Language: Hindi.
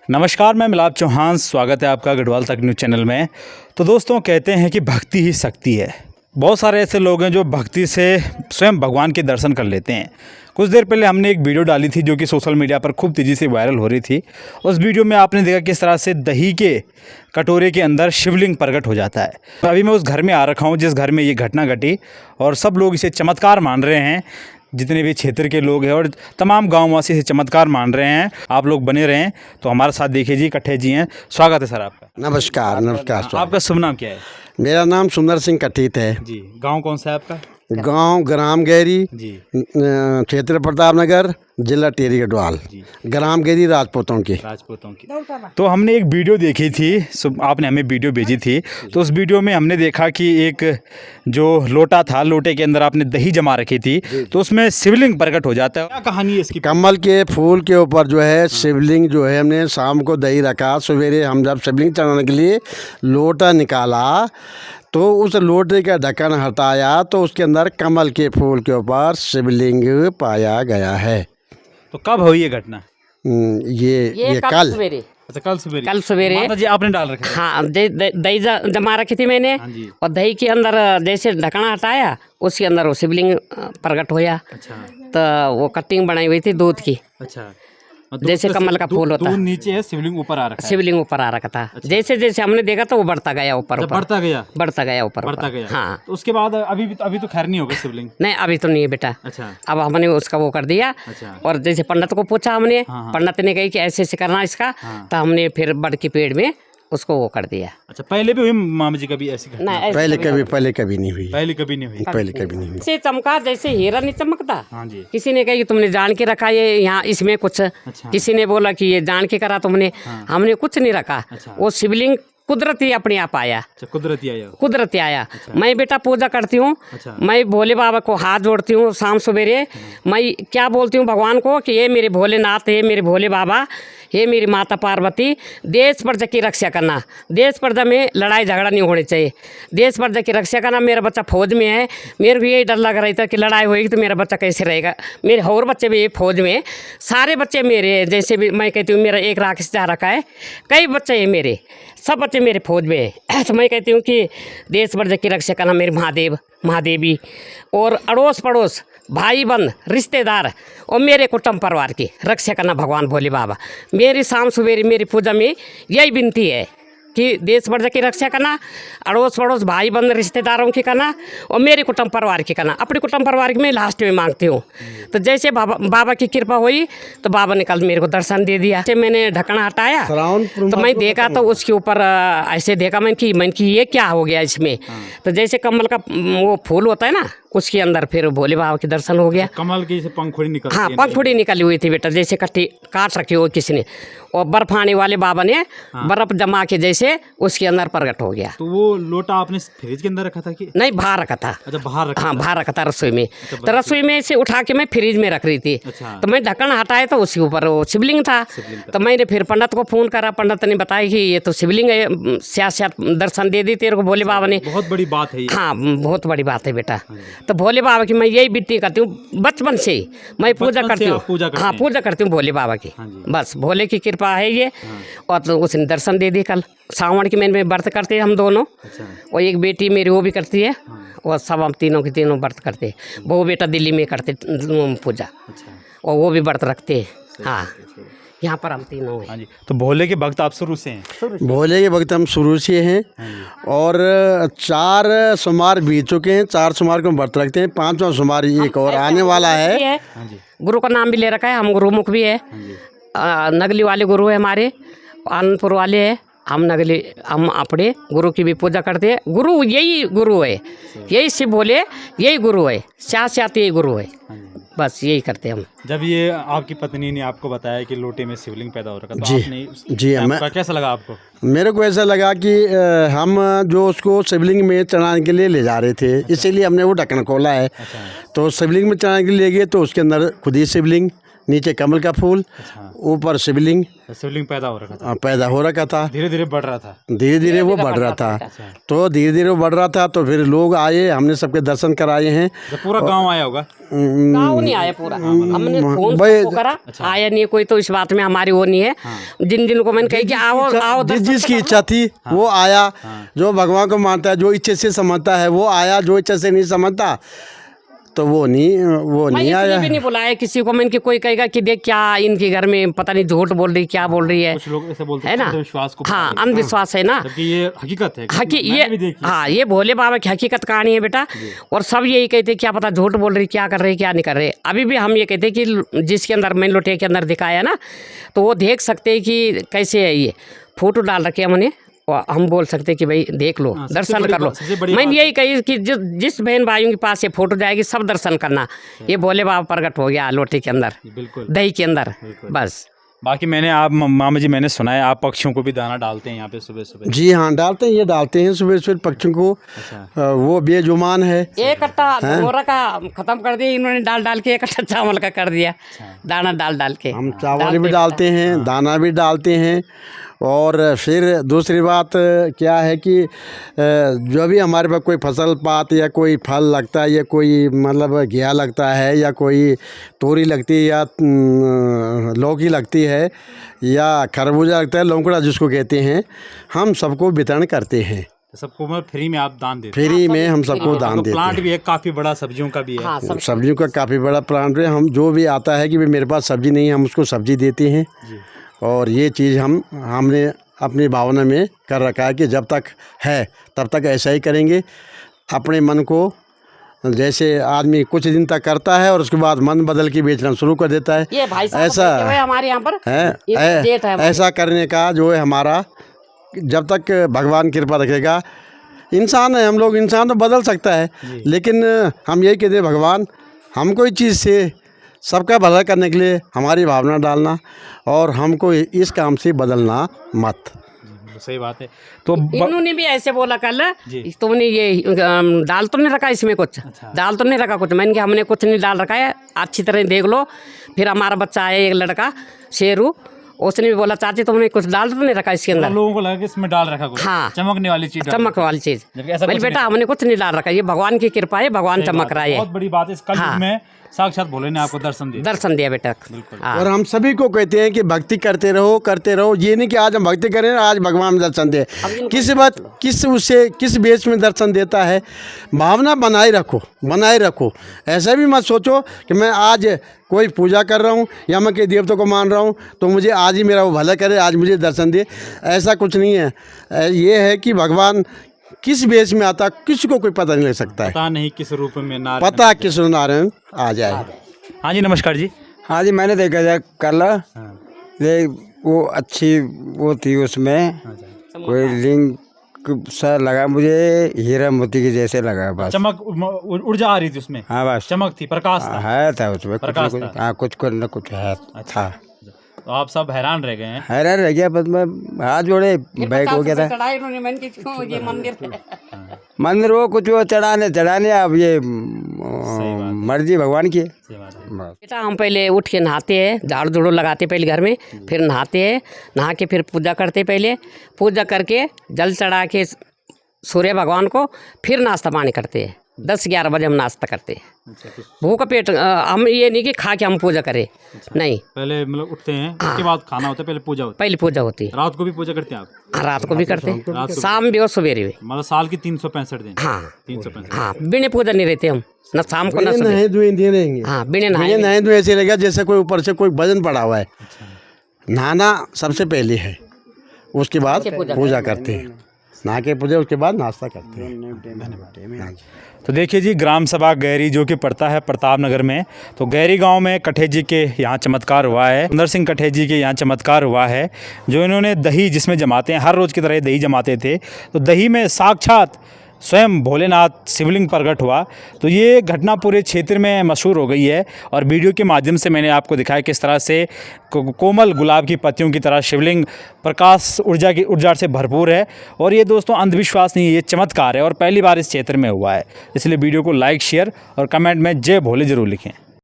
नमस्कार, मैं मिलाप चौहान। स्वागत है आपका गढ़वाल तक न्यूज़ चैनल में। तो दोस्तों, कहते हैं कि भक्ति ही शक्ति है। बहुत सारे ऐसे लोग हैं जो भक्ति से स्वयं भगवान के दर्शन कर लेते हैं। कुछ देर पहले हमने एक वीडियो डाली थी जो कि सोशल मीडिया पर खूब तेज़ी से वायरल हो रही थी। उस वीडियो में आपने देखा किस तरह से दही के कटोरे के अंदर शिवलिंग प्रकट हो जाता है। अभी मैं उस घर में आ रखा हूँ जिस घर में ये घटना घटी, और सब लोग इसे चमत्कार मान रहे हैं। जितने भी क्षेत्र के लोग हैं और तमाम गाँववासी इसे चमत्कार मान रहे हैं। आप लोग बने रहें। तो हमारे साथ देखिए जी, कट्ठे जी हैं। स्वागत है सर आपका। नमस्कार। नमस्कार। आपका शुभ नाम क्या है? मेरा नाम सुंदर सिंह कट्ठीत है जी। गांव कौन सा है आपका? गांव ग्राम गैरी जी। क्षेत्र प्रताप नगर, जिला टिहरी गढ़वाल। ग्राम गैरी राजपूतों की। तो हमने एक वीडियो देखी थी, आपने हमें वीडियो भेजी थी। तो उस वीडियो में हमने देखा कि एक जो लोटा था, लोटे के अंदर आपने दही जमा रखी थी, तो उसमें शिवलिंग प्रकट हो जाता है। क्या कहानी है इसकी? कमल के फूल के ऊपर जो है शिवलिंग जो है, हमने शाम को दही रखा, सवेरे हम जब शिवलिंग चढ़ाने के लिए लोटा निकाला तो उस लोटे का ढक्कन हटाया तो उसके अंदर कमल के फूल के ऊपर शिवलिंग पाया गया है। तो कब हुई ये घटना? ये कल सवेरे। अच्छा, कल सवेरे माता जी आपने डाल रखा है? हाँ, दही जमा रखी थी मैंने। हाँ जी। और दही के अंदर जैसे ढकना हटाया, उसके अंदर वो शिवलिंग प्रकट होया। अच्छा। तो वो कटिंग बनाई हुई थी दूध की। अच्छा। जैसे कमल का फूल होता है, नीचे है, शिवलिंग ऊपर आ रखा है। शिवलिंग ऊपर आ रखा था। जैसे जैसे हमने देखा तो वो बढ़ता गया ऊपर ऊपर, बढ़ता गया बढ़ता गया। हाँ। तो उसके बाद अभी तो खैर नहीं होगा शिवलिंग? नहीं, अभी तो नहीं है बेटा। अच्छा। अब हमने उसका वो कर दिया। अच्छा। और जैसे पंडित को पूछा हमने, हाँ। पंडित ने कही कि ऐसे ऐसे करना इसका। हाँ। तो हमने फिर बड़ के पेड़ में उसको वो कर दिया। अच्छा, पहले भी हुई मामा जी कभी ऐसी घटना? नहीं, पहले कभी नहीं हुई। पहले कभी नहीं हुई। से चमका जैसे हीरा नहीं चमकता। हाँ जी। किसी ने कहा कि तुमने जान के रखा ये यहाँ इसमें कुछ। अच्छा। किसी ने बोला कि ये जान के करा तुमने। हाँ। हमने कुछ नहीं रखा। अच्छा। वो शिवलिंग कुदरती अपने आप आया। अच्छा, कुदरती आया। मैं बेटा पूजा करती हूँ। अच्छा। मैं भोले बाबा को हाथ जोड़ती हूँ शाम सवेरे। मैं क्या बोलती हूँ भगवान को कि ये मेरे भोलेनाथ, ये मेरे भोले बाबा, ये मेरी माता पार्वती, देश प्रजा की रक्षा करना। देश प्रजा में लड़ाई झगड़ा नहीं होनी चाहिए। देश प्रजा की रक्षा करना। मेरा बच्चा फौज में है, मेरे को यही डर लग रहा था कि लड़ाई होगी तो मेरा बच्चा कैसे रहेगा। मेरे और बच्चे भी फौज में, सारे बच्चे मेरे हैं। जैसे भी मैं कहती हूँ, मेरा एक राकेश जा रखा है, कई बच्चे हैं मेरे, सब बच्चे मेरे फौज में है। तो मैं कहती हूँ कि देश प्रजा की रक्षा करना। मेरे महादेव महादेवी और अड़ोस पड़ोस, भाई बंद, रिश्तेदार और मेरे कुटुंब परिवार की रक्षा करना भगवान भोले बाबा। मेरी शाम सवेरे मेरी पूजा में यही विनती है कि देश प्रजा की रक्षा करना, अड़ोस पड़ोस, भाई बंद, रिश्तेदारों की करना और मेरे कुटुंब परिवार की करना। अपने कुटुंब परिवार की मैं लास्ट में मांगती हूँ। तो जैसे बाबा की कृपा हुई तो बाबा ने कल मेरे को दर्शन दे दिया। जैसे मैंने ढक्कन हटाया तो मैं देखा तो उसके ऊपर ऐसे देखा मैं कि ये क्या हो गया इसमें। तो जैसे कमल का वो फूल होता है ना, उसके अंदर फिर भोले बाबा के दर्शन हो गया। कमल की पंखुड़ी निकल? हाँ, पंखुड़ी निकली हुई थी बेटा, जैसे कट्टी काट रखी हो किसी ने। और बर्फ आने वाले बाबा ने बर्फ जमा के जैसे उसके अंदर प्रकट हो गया। तो वो लोटा आपने फ्रिज के अंदर रखा था कि नहीं, बाहर रखा था? अच्छा, बाहर रखा। हाँ, बाहर रखा था रसोई में। तो रसोई में से उठा के मैं फ्रिज में रख रही थी। अच्छा। तो मैं ढक्कन हटाया तो उसके ऊपर वो शिवलिंग था। तो मैंने फिर पंडित को फोन करा, पंडित ने बताया कि ये तो शिवलिंग है, साक्षात दर्शन दे दी तेरे को भोले बाबा ने। बहुत बड़ी बात है ये। हाँ, बहुत बड़ी बात है बेटा। तो भोले बाबा की मैं यही विनती करती हूँ बचपन से ही। मैं पूजा करती हूँ। हाँ, पूजा करती हूँ भोले बाबा की। बस भोले की कृपा है ये। और तो उसने दर्शन दे दी कल। सावन की मैंने व्रत करते हैं हम दोनों। अच्छा। और एक बेटी मेरी वो भी करती है। और सब हम तीनों के तीनों व्रत करते हैं। वो बेटा दिल्ली में करते पूजा। अच्छा। और वो भी व्रत रखते हैं। हाँ, यहाँ पर हम तीनों हैं। हाँ जी। तो भोले के भक्त आप शुरू से हैं? भोले के भक्त हम शुरू से हैं। और 4 सोमवार बीत चुके हैं। 4 सोमवार को हम व्रत रखते हैं। 5वां सोमवार एक और आने वाला है। गुरु का नाम भी ले रखा है, हम गुरुमुख भी है। नगली वाले गुरु है हमारे, आनंदपुर वाले है। हम नगली, हम अपने गुरु की भी पूजा करते हैं। गुरु यही गुरु है, यही शिव भोले यही गुरु है, साक्षात यही गुरु है। बस यही करते हैं हम। जब ये आपकी पत्नी ने आपको बताया कि लोटे में शिवलिंग पैदा हो रखा, तो जी, आपने जी, आपका कैसा लगा आपको? मेरे को ऐसा लगा कि हम जो उसको शिवलिंग में चढ़ाने के लिए ले जा रहे थे। इसीलिए हमने वो ढक्कन खोला है। तो शिवलिंग में चढ़ाने के लिए गए तो उसके अंदर खुद ही शिवलिंग नीचे कमल का फूल, अच्छा। ऊपर शिवलिंग शिवलिंग पैदा हो रखा था, पैदा हो रखा था। धीरे धीरे बढ़ रहा था। धीरे धीरे वो बढ़ रहा था, तो धीरे धीरे वो बढ़ रहा था। तो फिर लोग आए, हमने सबके दर्शन कराए हैं। तो पूरा गांव आया होगा? गाँव नहीं आया पूरा, हमने फोन सबको करा, आया नहीं कोई। तो इस बात में हमारी वो नहीं है। जिन जिनको मैंने कही कि आओ आओ, जिसकी इच्छा थी वो आया। जो भगवान को मानता है, जो इच्छा से समझता है वो आया, जो इच्छा से नहीं समझता तो वो नहीं आया। भी नहीं बुलाया किसी को। मैंने कोई कहेगा कि देख क्या इनके घर में पता नहीं झूठ बोल रही, क्या बोल रही है। कुछ लोग ऐसे बोलते है ना, अंधविश्वास को। हाँ अंधविश्वास है ना, जबकि ये हकीकत है। ये हाँ ये भोले बाबा की हकीकत कहानी है बेटा। और सब यही कहते क्या पता झूठ बोल रही, क्या कर रही क्या नहीं कर रहे। अभी भी हम ये कहते कि जिसके अंदर मैंने लोटे के अंदर दिखाया ना, तो वो देख सकते हैं कि कैसे है। ये फोटो डाल रखे हमने, और हम बोल सकते हैं कि भाई देख लो, दर्शन कर लो। मैंने यही कही कि जिस बहन भाइयों के पास ये फोटो जाएगी सब दर्शन करना। ये भोले बाबा प्रकट हो गया लोटे के अंदर, बिल्कुल दही के अंदर, बस। बाकी मैंने आप मामा जी मैंने सुना है आप पक्षियों को भी दाना डालते हैं यहाँ पे सुबह सुबह? जी हाँ, डालते हैं, ये डालते हैं सुबह सुबह पक्षियों को। अच्छा। वो बेजुबान है। एक कट्टा मोरा का खत्म कर दिया इन्होंने, डाल डाल के। एक कट्टा चावल का कर दिया, दाना डाल डाल के। हम चावल भी डालते हैं, दाना भी डालते हैं। और फिर दूसरी बात क्या है कि जो भी हमारे पास कोई फसल पात या कोई फल लगता है, या कोई मतलब घिया लगता है, या कोई तोरी लगती है, या लौकी लगती है, या खरबूजा लगता है, लौंगड़ा जिसको कहते हैं, हम सबको वितरण करते हैं। सबको मतलब फ्री में आप दान देते हैं? फ्री में हम सबको दान देते हैं। प्लांट भी है काफ़ी बड़ा, सब्जियों का भी है। हाँ, सब्जियों का काफ़ी बड़ा प्लांट है। हम जो भी आता है कि भाई मेरे पास सब्जी नहीं है, हम उसको सब्जी देते हैं। और ये चीज़ हमने अपनी भावना में कर रखा है कि जब तक है तब तक ऐसा ही करेंगे। अपने मन को जैसे आदमी कुछ दिन तक करता है और उसके बाद मन बदल के बेचना शुरू कर देता है, ये भाई साहब ऐसा हमारे यहाँ पर है। ऐसा करने का जो है हमारा, जब तक भगवान कृपा रखेगा, इंसान है हम लोग, इंसान तो बदल सकता है, लेकिन हम यही कहते हैं भगवान हमको इस चीज़ से सबका भला करने के लिए हमारी भावना डालना, और हमको इस काम से बदलना मत। सही बात है। तो इन्होंने भी ऐसे बोला कल, तुमने ये डाल तो नहीं रखा इसमें कुछ? अच्छा। डाल तो नहीं रखा कुछ? मैंने कहा हमने कुछ नहीं डाल रखा है, अच्छी तरह देख लो। फिर हमारा बच्चा आया एक लड़का शेरू, उसने भी बोला चाची तुमने कुछ डाल तो नहीं रखा इसके अंदर? लोगों को लगा कि इसमें डाल रखा कुछ, हाँ चमकने वाली चीज, चमक वाली चीज। बेटा हमने कुछ नहीं डाल रखा, ये भगवान की कृपा है, भगवान चमक रहा है। बहुत बड़ी बात है। इस कलयुग में साक्षात भोले ने आपको दर्शन दिया बेटा। और हम सभी को कहते हैं कि भक्ति करते रहो, करते रहो। ये नहीं कि आज हम भक्ति करें आज भगवान दर्शन दे। किस बेस में दर्शन देता है, भावना बनाए रखो। ऐसा भी मत सोचो कि मैं आज कोई पूजा कर रहा हूँ या मैं किसी देवता को मान रहा हूँ तो मुझे आज ही मेरा वो भला करे, आज मुझे दर्शन दे। ऐसा कुछ नहीं है। ये है कि भगवान किस बेस में आता, किसी को कोई पता नहीं लग सकता है। पता नहीं किस रूप में पता किस नारायण आ जाए। हाँ जी नमस्कार जी। हाँ जी, मैंने देखा था कल, वो अच्छी वो थी, उसमें कोई लिंग सा लगा मुझे, हीरा मोती के जैसे लगा। बस चमक ऊर्जा आ रही थी उसमें। हाँ बस चमक थी, प्रकाश था। है था उसमें प्रकाश कुछ, था। हाँ कुछ न कुछ है था। तो आप सब हैरान रह गए हैं? हैरान रह गया, बस मैं हाथ जोड़े बैक हो गया था। ये मंदिर वो कुछ वो चढ़ाने अब ये मर्जी भगवान की है। बेटा हम पहले उठ के नहाते हैं, झाड़ू झूड़ू लगाते पहले घर में, फिर नहाते हैं, नहा के फिर पूजा करते, पहले पूजा करके जल चढ़ा के सूर्य भगवान को, फिर नाश्ता पानी करते हैं। 10-11 बजे हम नाश्ता करते हैं। भूख का पेट, हम ये नहीं कि खा के हम पूजा करें, नहीं। पहले मतलब उठते हैं, उसके बाद खाना होता है, पहले पूजा होती है। पहले पूजा होती है। रात को भी पूजा करते हैं आप? रात को भी करते हैं, शाम भी और सवेरे भी। मतलब साल की 365 दिन? हाँ 365। हाँ, बिना पूजा नहीं रहते हम, न शाम को न नहाए धुए रहेंगे। हाँ बिना नहाए धुए ऐसे रहेगा जैसे कोई ऊपर से कोई वजन पड़ा हुआ है। नहाना सबसे पहले है, उसके बाद पूजा करते हैं। नहा के पूजा, उसके बाद नाश्ता करते हैं। तो देखिए जी, ग्राम सभा गैरी जो कि पड़ता है प्रताप नगर में, तो गैरी गांव में कठे जी के यहाँ चमत्कार हुआ है। सुंदर सिंह कठे जी के यहाँ चमत्कार हुआ है, जो इन्होंने दही जिसमें जमाते हैं, हर रोज़ की तरह दही जमाते थे, तो दही में साक्षात स्वयं भोलेनाथ शिवलिंग प्रकट हुआ। तो ये घटना पूरे क्षेत्र में मशहूर हो गई है, और वीडियो के माध्यम से मैंने आपको दिखाया किस तरह से कोमल गुलाब की पत्तियों की तरह शिवलिंग प्रकाश ऊर्जा से भरपूर है। और ये दोस्तों अंधविश्वास नहीं है, ये चमत्कार है, और पहली बार इस क्षेत्र में हुआ है। इसलिए वीडियो को लाइक, शेयर और कमेंट में जय भोले ज़रूर लिखें।